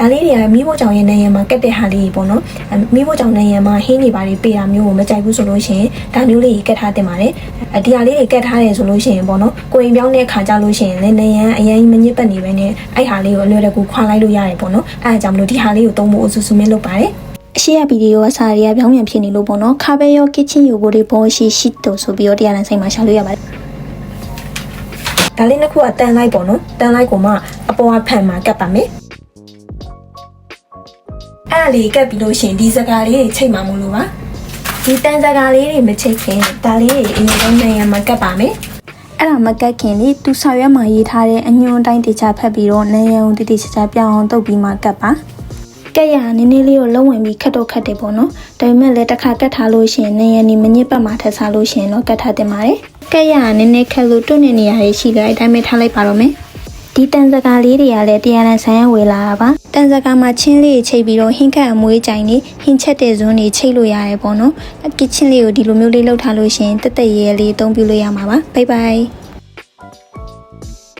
ဒါလေးတွေကမိဖို့ကြောင့်ရဲ့နေရမှာကက်တဲ့ဟာလေးပေါ့နော်မိဖို့ကြောင့်နေရမှာဟင်းနေပါတွေပေးတာမျိုးကိုမကြိုက်ဘူးဆိုလို့ရှိရင်ဒါမျိုးလေးကက်ထားတင်ပါတယ်ဒီဟာလေးတွေကက်ထားတယ်ဆိုလို့ရှိရင်ပေါ့နော်ကိုရင်ပြောင်းတဲ့ခါကြလို့ရှိရင်လည်းနေရန်အရင်မညစ်ပတ်နေပဲနဲ့အဲ့ဟာလေးကိုအလွယ်တကူခွာလိုက်လို့ရတယ်ပေါ့နော်အဲ့ဒါကြောင့်မလို့ဒီဟာလေးကိုသုံးဖို့အဆူဆူမင်းလုပ်ပါတယ်အရှိရဗီဒီယိုကစာရီကပြောင်းပြန်ဖြစ်နေလို့ပေါ့နော်ခါပဲရော kitchen ယူကိုတွေပေါ်ရှိတုံဆိုပြီးတော့တရားလန်ဆိုင်မှာရှာလို့ရပါတယ်ဒါလေးနှစ်ခုကတန်လိုက်ပေါ့နော်တန်လိုက်ကိုမှအပေါ်ကဖန်မှာကတ်ပါမယ်အဲ့ဒါလေးကတ်ပြီးလို့ရှိရင်ဒီစကားလေးတွေချိတ်မှမလို့ပါဒီတန်စကားလေးတွေမချိတ်ခင်ဒါလေးတွေအရင်ဆုံးနေရာမှာကတ်ပါမယ်အဲ့ဒါမကတ်ခင်လေသူဆောက်ရွက်မှာရေးထားတဲ့အညွန်းတိုင်းတေချာဖတ်ပြီးတော့နေရုံတိတိကျကျပြောင်းအောင်တုပ်ပြီးမှကတ်ပါကက်ရနည်းနည်းလေးကိုလုံးဝင်ပြီးခတ်တော့ခတ်တယ်ပေါ့နော်ဒါပေမဲ့လည်းတစ်ခါကတ်ထားလို့ရှိရင်နေရနေမညစ်ပတ်မှာထပ်စားလို့ရှိရင်တော့ကတ်ထားတင်ပါတယ်ကက်ရနည်းနည်းခက်လို့တွန့်နေနေရရှိတယ်အတိုင်းပဲထားလိုက်ပါတော့မယ်ဒီတန်စကားလေးတွေကလည်းတရားလန်ဆိုင်ရဝယ်လာတာပါတန်စကားမှာချင်းလေးချိတ်ပြီးတော့ဟင်းခတ်အမွေးကြိုင်နေဟင်းချက်တဲ့ဇွန်းတွေချိတ်လို့ရတယ်ပေါ့နော်ကစ်ချင်လေးကိုဒီလိုမျိုးလေးလှုပ်ထားလို့ရှိရင်တက်တက်ရဲရဲလေးအသုံးပြုလို့ရမှာပါဘိုင်ဘိုင်